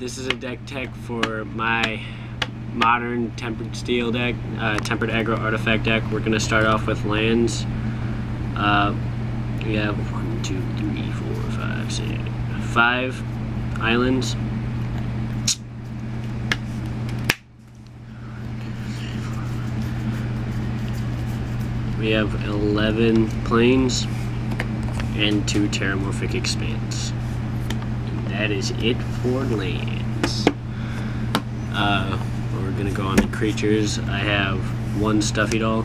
This is a deck tech for my modern tempered steel deck, tempered aggro artifact deck. We're going to start off with lands. We have 1, 2, 3, 4, 5, 6, 5 islands. We have 11 plains and 2 terramorphic expanse. And that is it for lands. We're gonna go on to creatures. I have 1 Stuffy Doll.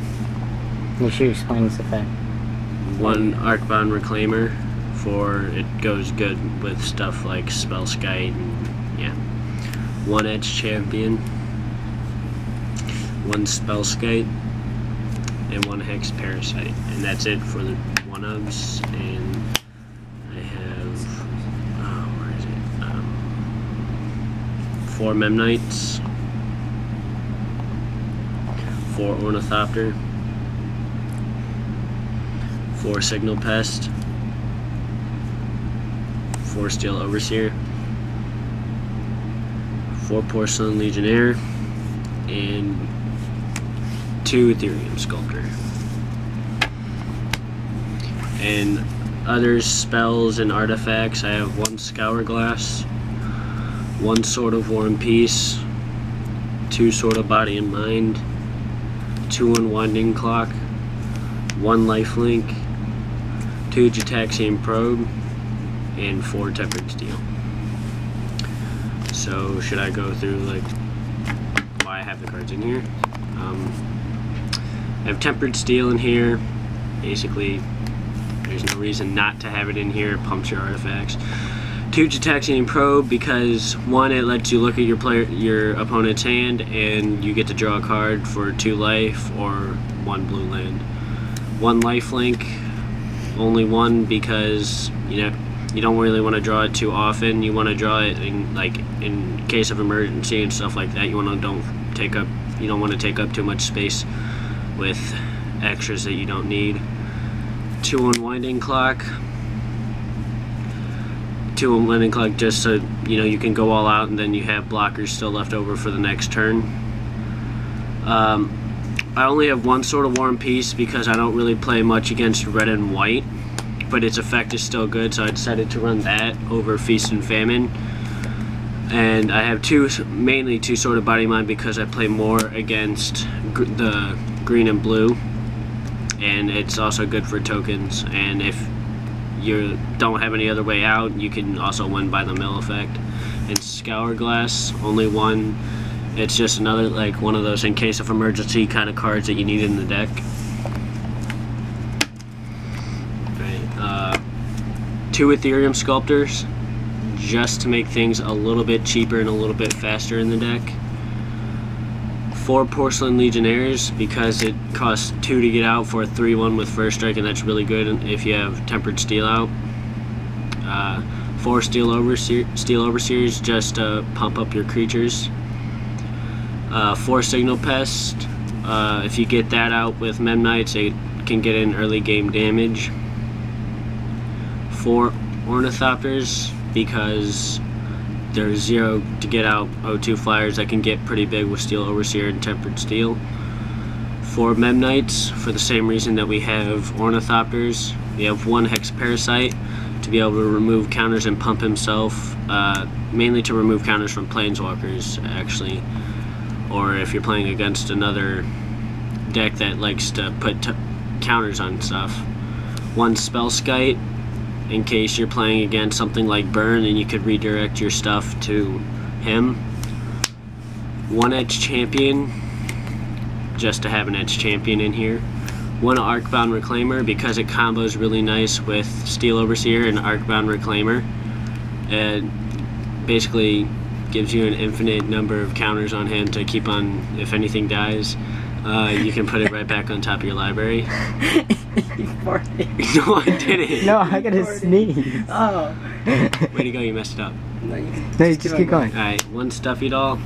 Make sure you explain this effect. 1 Arcbound Reclaimer, for it goes good with stuff like Spellskite and yeah. 1 Edge Champion, 1 Spellskite, and 1 Hex Parasite, and that's it for the 1-ofs. And I have where is it? 4 Memnites, 4 Ornithopter, 4 Signal Pest, 4 Steel Overseer, 4 Porcelain Legionnaire, and 2 Ethereum Sculptor. And other spells and artifacts, I have 1 Scour Glass, 1 Sword of War and Peace, 2 Sword of Body and Mind, 2 Unwinding Clock, 1 Lifelink, 2 Gitaxian Probe, and 4 Tempered Steel. So should I go through like why I have the cards in here? I have Tempered Steel in here. Basically, there's no reason not to have it in here. It pumps your artifacts. 2 Gitaxian Probe because 1, it lets you look at your opponent's hand and you get to draw a card for 2 life or 1 blue land. 1 Lifelink, only 1 because you don't really want to draw it too often. You want to draw it in case of emergency and stuff like that. You don't want to take up too much space with extras that you don't need. 2 Unwinding Clock. 2 Unwinding Clock just so you can go all out and then you have blockers still left over for the next turn. I only have 1 Sword of War and Peace because I don't really play much against red and white, but its effect is still good, so I decided to run that over Feast and Famine. And I have mainly 2 Sword of Body and Mind because I play more against the green and blue, and it's also good for tokens. And if you don't have any other way out, you can also win by the mill effect. And Scour Glass, only 1. It's just another one of those in case of emergency kind of cards that you need in the deck. Right. 2 Ethereum Sculptors, just to make things a little bit cheaper and a little bit faster in the deck. 4 Porcelain Legionnaires because it costs 2 to get out for a 3/1 with first strike, and that's really good if you have Tempered Steel out. 4 Steel Overseers just to pump up your creatures. 4 Signal Pest. If you get that out with Memnites, it can get in early game damage. 4 Ornithopters because there's 0 to get out O2 flyers that can get pretty big with Steel Overseer and Tempered Steel. 4 Memnites for the same reason that we have Ornithopters. We have 1 Hex Parasite to be able to remove counters and pump himself, mainly to remove counters from Planeswalkers actually, or if you're playing against another deck that likes to put counters on stuff. 1 Spellskite in case you're playing against something like Burn and you could redirect your stuff to him. 1 Edge Champion, just to have an Edge Champion in here. 1 Arcbound Reclaimer because it combos really nice with Steel Overseer and Arcbound Reclaimer. It basically gives you an infinite number of counters on him to keep on if anything dies. You can put it right back on top of your library. You farted. No, I didn't. No, I gotta sneeze. Oh. Way to go, you messed it up. No, you just keep going. Alright, 1 Stuffy Doll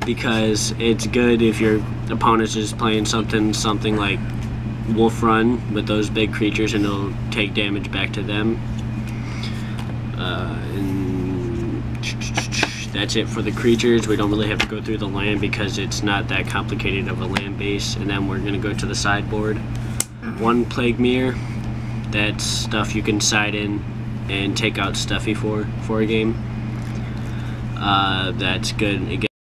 because it's good if your opponent's just playing something like Wolf Run with those big creatures, and it'll take damage back to them. And that's it for the creatures. We don't really have to go through the land because it's not that complicated of a land base. And then we're going to go to the sideboard. One Plague Mirror. That's stuff you can side in and take out Stuffy for a game. That's good. Again,